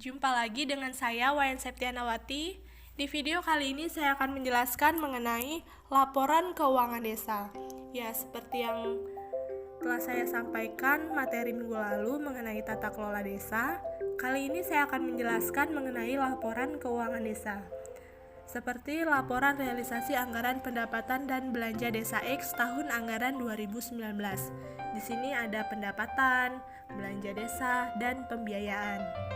Jumpa lagi dengan saya, Wayan Septianawati. Di video kali ini saya akan menjelaskan mengenai laporan keuangan desa. Ya, seperti yang telah saya sampaikan materi minggu lalu mengenai tata kelola desa, kali ini saya akan menjelaskan mengenai laporan keuangan desa. Seperti laporan realisasi anggaran pendapatan dan belanja desa X tahun anggaran 2019. Di sini ada pendapatan, belanja desa, dan pembiayaan.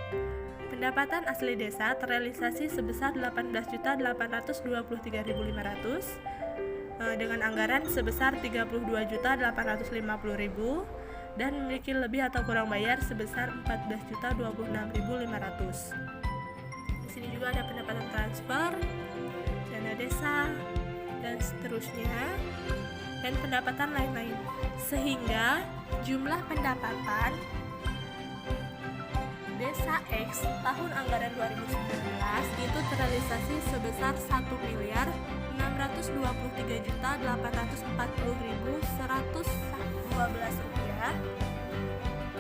Pendapatan asli desa terrealisasi sebesar 18.823.500 dengan anggaran sebesar 32.850.000 dan memiliki lebih atau kurang bayar sebesar 14.026.500. Di sini juga ada pendapatan transfer, dana desa, dan seterusnya, dan pendapatan lain-lain. Sehingga jumlah pendapatan Desa X tahun anggaran 2019 itu terrealisasi sebesar 1.843.840.112 rupiah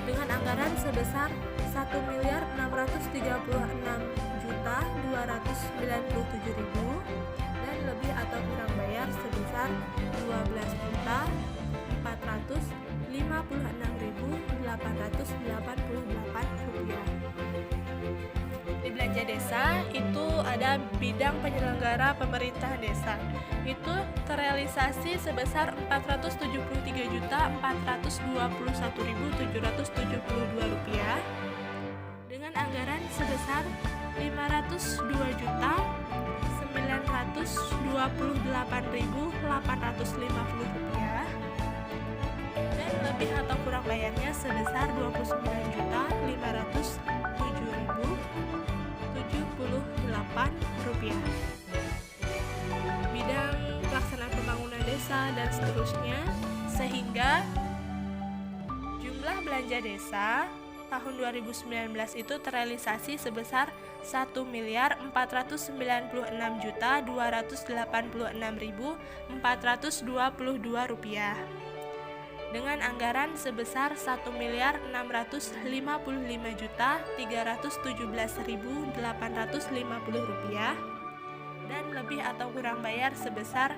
dengan anggaran sebesar 1.636.297.000 dan lebih atau kurang bayar sebesar 12.456.888 rupiah. Di belanja desa itu ada bidang penyelenggara pemerintahan desa. Itu terrealisasi sebesar 407.421.772 rupiah dengan anggaran sebesar 502.928.850 rupiah dan lebih atau kurang bayarnya sebesar 29.507.078 rupiah. Bidang pelaksanaan pembangunan desa dan seterusnya, sehingga jumlah belanja desa tahun 2019 itu terrealisasi sebesar 1.496.286.422 rupiah dengan anggaran sebesar 1.655.317.850 rupiah dan lebih atau kurang bayar sebesar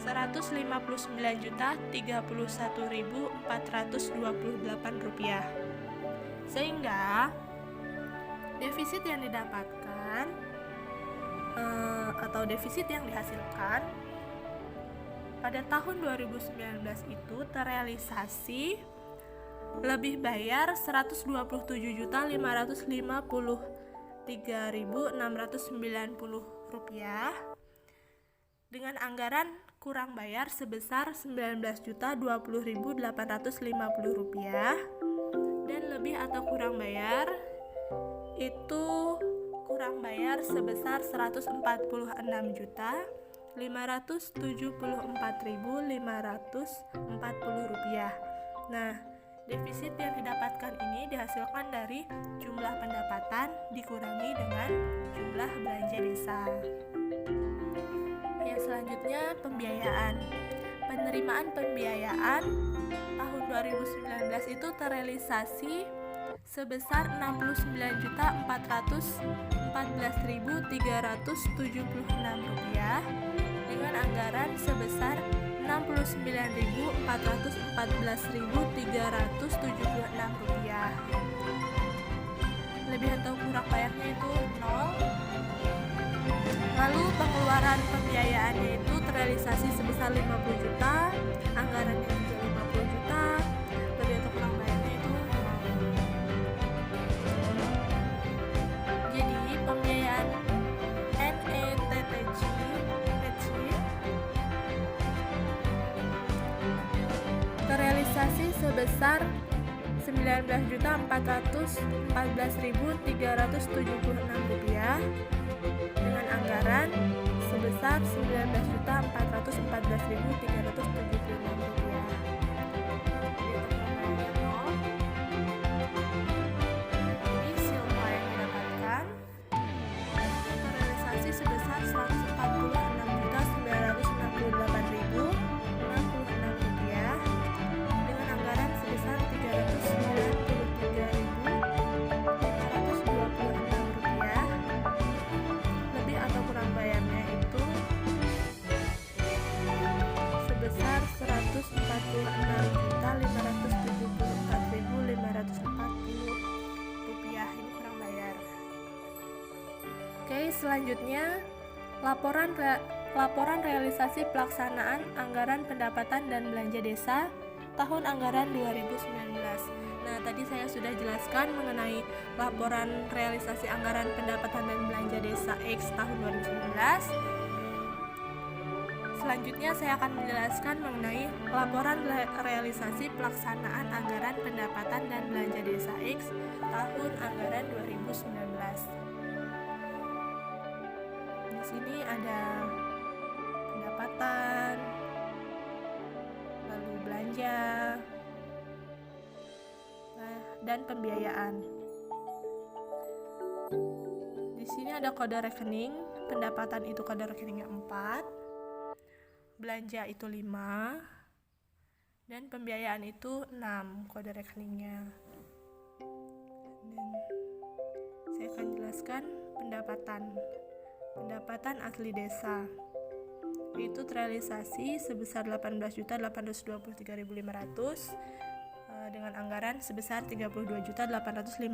159.031.428 rupiah. Sehingga defisit yang didapatkan atau defisit yang dihasilkan pada tahun 2019 itu terrealisasi lebih bayar 127.553.690 rupiah dengan anggaran kurang bayar sebesar 19.020.850 rupiah dan lebih atau kurang bayar itu kurang bayar sebesar 144.574.540 rupiah. Nah, defisit yang didapatkan ini dihasilkan dari jumlah pendapatan dikurangi dengan jumlah belanja desa. Yang selanjutnya pembiayaan. Penerimaan pembiayaan tahun 2019 itu terrealisasi sebesar 69.414.376 rupiah dengan anggaran sebesar 69.414.376 rupiah. Lebih atau kurang bayarnya itu 0. Lalu pengeluaran pembiayaannya itu terrealisasi sebesar 50 juta, anggarannya juga 50 juta, lebih atau kurang bayarnya itu 0. Jadi pembiayaan NETTJ terrealisasi sebesar 19.414.376 rupiah dengan anggaran sebesar 19.414.376 rupiah. Jadi silpa yang didapatkan terrealisasi sebesar 146.968.066 rupiah dengan anggaran sebesar 393.526 Oke, selanjutnya laporan realisasi pelaksanaan anggaran pendapatan dan belanja desa tahun anggaran 2019. Nah, tadi saya sudah jelaskan mengenai laporan realisasi anggaran pendapatan dan belanja desa X tahun 2019. Selanjutnya saya akan menjelaskan mengenai laporan realisasi pelaksanaan anggaran pendapatan dan belanja desa X tahun anggaran 2019. Di sini ada pendapatan, lalu belanja, dan pembiayaan. Di sini ada kode rekening, pendapatan itu kode rekeningnya 4. Belanja itu 5 dan pembiayaan itu 6 kode rekeningnya. Dan saya akan jelaskan pendapatan asli desa, itu terrealisasi sebesar 18.823.500 dengan anggaran sebesar 32.850.000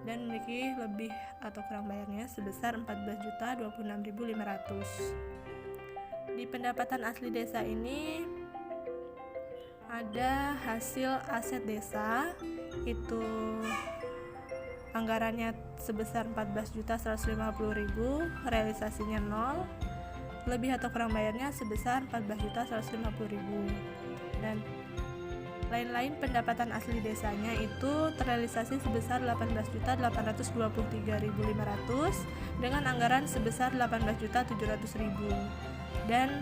dan memiliki lebih atau kurang bayarnya sebesar 14.026.500. Di pendapatan asli desa ini ada hasil aset desa, itu anggarannya sebesar 14.150.000, realisasinya 0, lebih atau kurang bayarnya sebesar 14.150.000. Dan lain-lain pendapatan asli desanya itu terrealisasi sebesar 18.823.500 dengan anggaran sebesar 18.700.000. Dan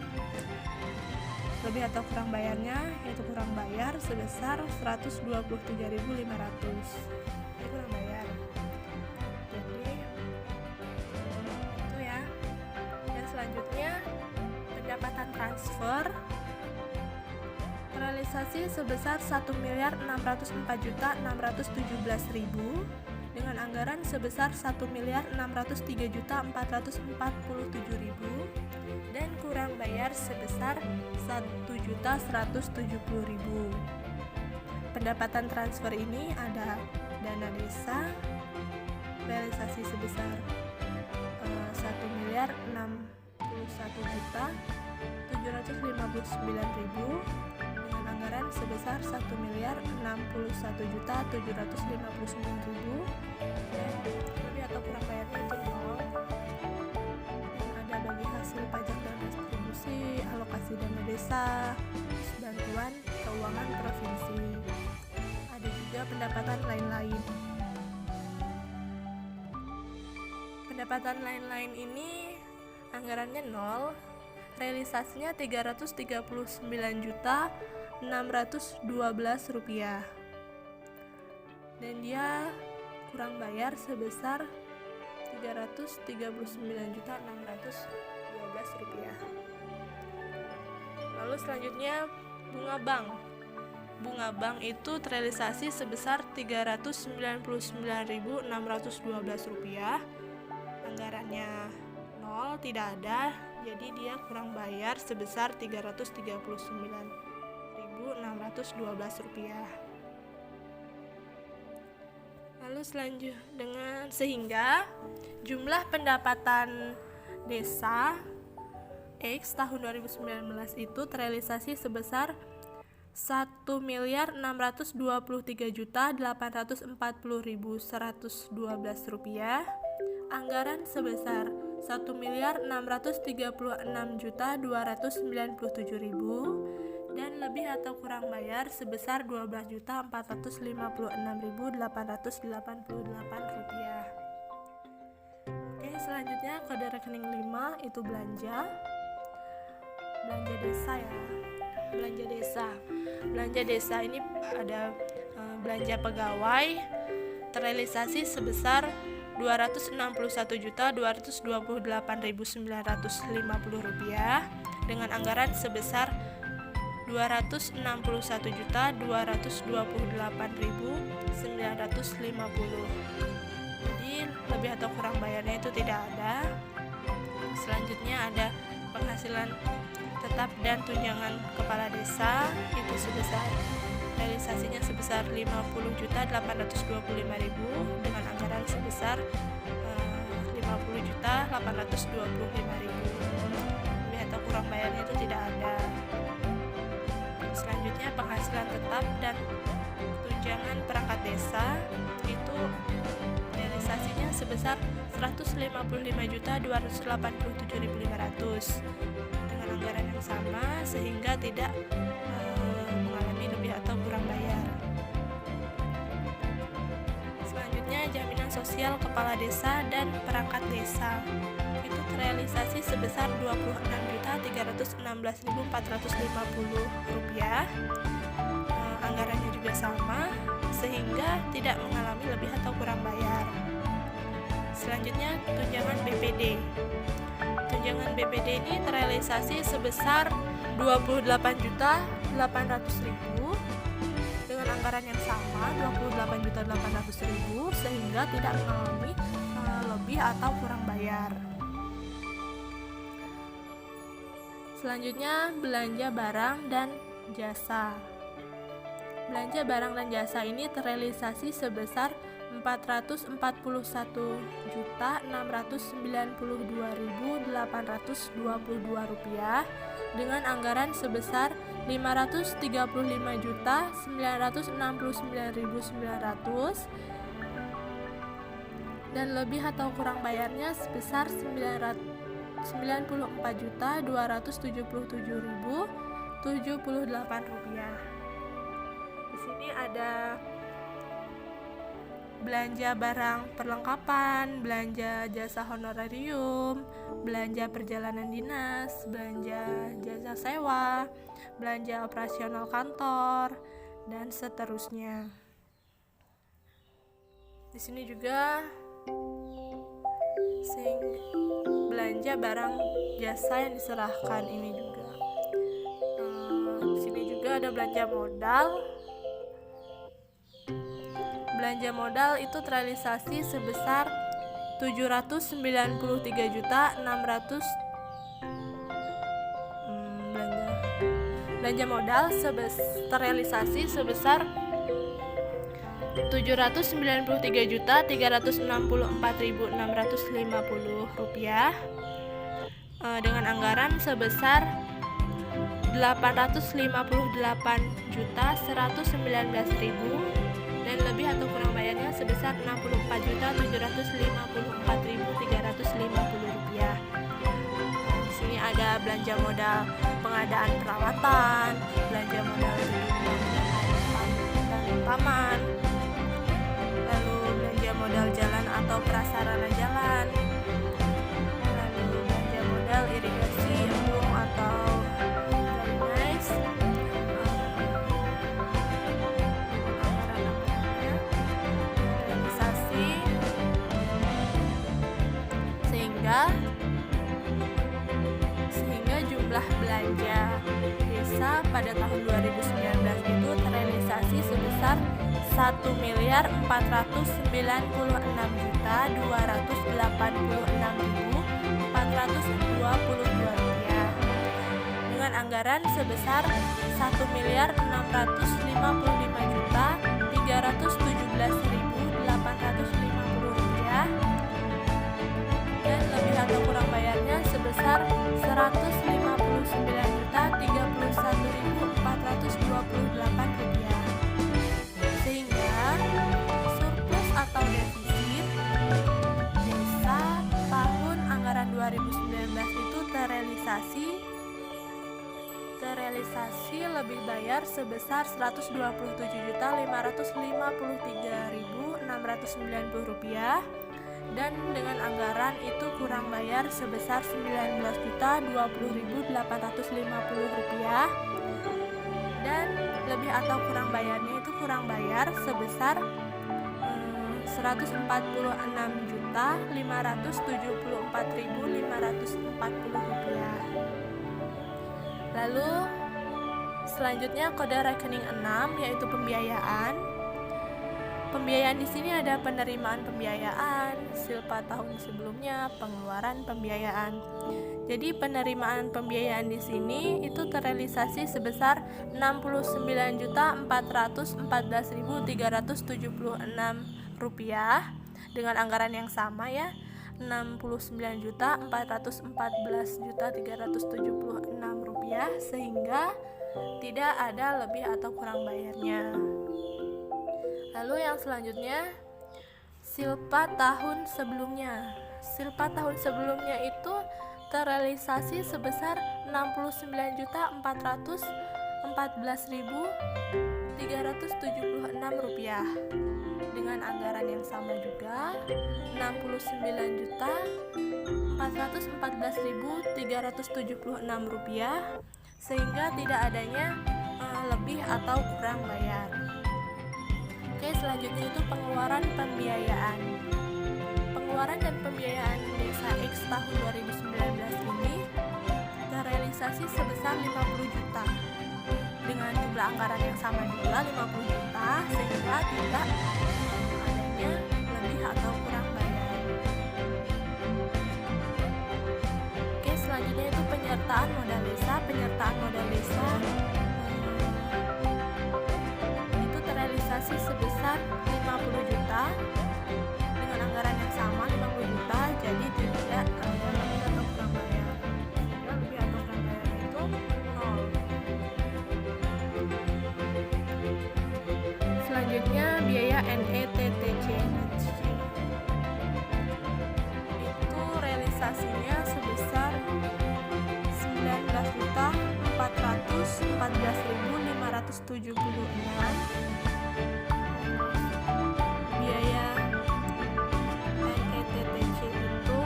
lebih atau kurang bayarnya yaitu kurang bayar sebesar 123.500. Ini kurang bayar. Jadi itu ya. Dan selanjutnya pendapatan transfer realisasi sebesar 1.604.617.000 dengan anggaran sebesar 1.603.447.000 dan kurang bayar sebesar 1.170.000. Pendapatan transfer ini ada dana desa realisasi sebesar 1.061.759.000 dengan anggaran sebesar 1.061.759.000 dan lebih atau kurang bayarnya itu 0. Dan ada bagi hasil pajak dan distribusi, alokasi dana desa, bantuan keuangan provinsi. Ada juga pendapatan lain-lain. Pendapatan lain-lain ini anggarannya 0, realisasinya Rp339.612 dan dia kurang bayar sebesar Rp339.612. Lalu selanjutnya bunga bank. Bunga bank itu terrealisasi sebesar Rp399.612. Anggarannya 0, tidak ada, jadi dia kurang bayar sebesar Rp339.612. Lalu selanjutnya sehingga jumlah pendapatan desa X tahun 2019 itu terrealisasi sebesar Rp1.623.840.112. Anggaran sebesar Rp1.636.297.000 dan lebih atau kurang bayar sebesar Rp12.456.888. Oke, selanjutnya kode rekening 5 itu belanja desa ya. Belanja desa ini ada belanja pegawai terrealisasi sebesar Rp261.228.950 dengan anggaran sebesar Rp261.228.950. Jadi lebih atau kurang bayarnya itu tidak ada. Selanjutnya ada penghasilan tetap dan tunjangan kepala desa, itu sebesar realisasinya sebesar Rp50.825.000 dengan anggaran sebesar 50.825.000. Lebih atau kurang bayarnya itu tidak ada. Selanjutnya penghasilan tetap dan tunjangan perangkat desa itu realisasinya sebesar 155.287.500 dengan anggaran yang sama sehingga tidak mengalami lebih atau kurang bayar. Selanjutnya jaminan sosial kepala desa dan perangkat desa itu terrealisasi sebesar Rp26.316.450. Anggarannya juga sama sehingga tidak mengalami lebih atau kurang bayar. Selanjutnya tunjangan BPD. Tunjangan BPD ini terrealisasi sebesar Rp28.800.000 dengan anggaran yang sama Rp28.800.000 sehingga tidak mengalami lebih atau kurang bayar. Selanjutnya belanja barang dan jasa. Belanja barang dan jasa ini terrealisasi sebesar Rp444.692.822 dengan anggaran sebesar Rp539.969.900 dan lebih atau kurang bayarnya sebesar Rp94.277.078. Di sini ada belanja barang perlengkapan, belanja jasa honorarium, belanja perjalanan dinas, belanja jasa sewa, belanja operasional kantor, dan seterusnya. Di sini juga belanja barang jasa yang diserahkan ini juga. Di sini juga ada belanja modal. Belanja modal itu terrealisasi sebesar Rp793.600. Belanja modal terrealisasi sebesar Rp793.364.650 dengan anggaran sebesar Rp858.119.000 dan lebih atau kurang bayarnya sebesar Rp64.754.350. Di sini ada belanja modal pengadaan perawatan, belanja modal taman, lalu belanja modal jalan atau prasarana jalan, lalu belanja modal irigasi embung atau drainase, realisasi sehingga jumlah belanja desa pada tahun 2019 itu terrealisasi sebesar Rp1.496.286.422 dengan anggaran sebesar Rp1.455.317.850 dan lebih atau kurang bayarnya sebesar Rp159.031.428 sehingga surplus atau defisit desa tahun anggaran 2019 itu terrealisasi lebih bayar sebesar Rp120.553.690 dan dengan anggaran itu kurang bayar sebesar Rp19.020.850 dan lebih atau kurang bayarnya itu kurang bayar sebesar Rp146.574.540. Lalu selanjutnya kode rekening 6 yaitu pembiayaan. Pembiayaan di sini ada penerimaan pembiayaan, silpa tahun sebelumnya, pengeluaran pembiayaan. Jadi penerimaan pembiayaan di sini itu terrealisasi sebesar Rp69.414.376 dengan anggaran yang sama ya. Rp69.414.376 sehingga tidak ada lebih atau kurang bayarnya. Lalu yang selanjutnya, silpa tahun sebelumnya. Silpa tahun sebelumnya itu terrealisasi sebesar Rp69.414.376 dengan anggaran yang sama juga, Rp69.414.376, sehingga tidak adanya lebih atau kurang bayar. Oke, selanjutnya itu pengeluaran pembiayaan. Pengeluaran dan pembiayaan Desa X tahun 2019 ini terrealisasi sebesar 50 juta dengan jumlah anggaran yang sama juga 50 juta, sehingga tidak adanya lebih atau kurang bayar. Oke, selanjutnya itu penyertaan modal desa. Penyertaan modal desa itu terrealisasi sebesar 50 juta dengan anggaran yang sama 50 juta, jadi tidak ada lebih atau kurang bayar. Lebih atau kurang bayar itu 0. Selanjutnya biaya NETTC itu realisasinya sebesar 19.414.576. Biaya NETTC itu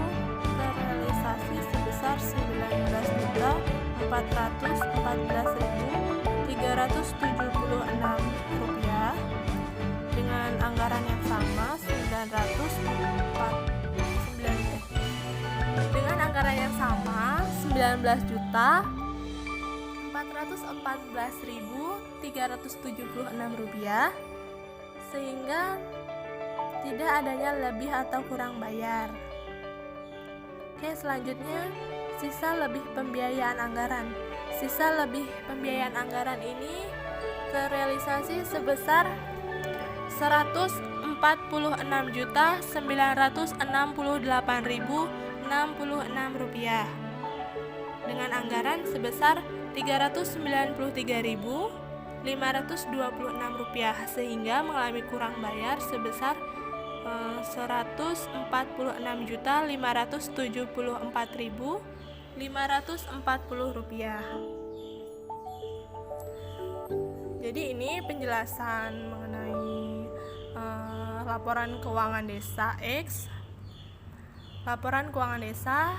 terrealisasi sebesar 19.414.376 rupiah dengan anggaran yang sama 19.414.376 rupiah, sehingga tidak adanya lebih atau kurang bayar. Oke, selanjutnya sisa lebih pembiayaan anggaran. Sisa lebih pembiayaan anggaran ini terrealisasi sebesar Rp146.968.066 dengan anggaran sebesar Rp393.526, sehingga mengalami kurang bayar sebesar Rp146.574.540. Jadi ini penjelasan mengenai laporan keuangan desa X. Laporan keuangan desa,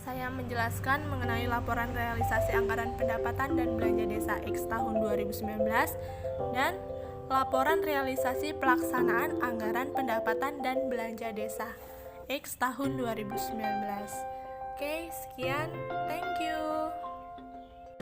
saya menjelaskan mengenai laporan realisasi anggaran pendapatan dan belanja desa X tahun 2019 dan laporan realisasi pelaksanaan anggaran pendapatan dan belanja desa X tahun 2019. Oke, sekian. Thank you.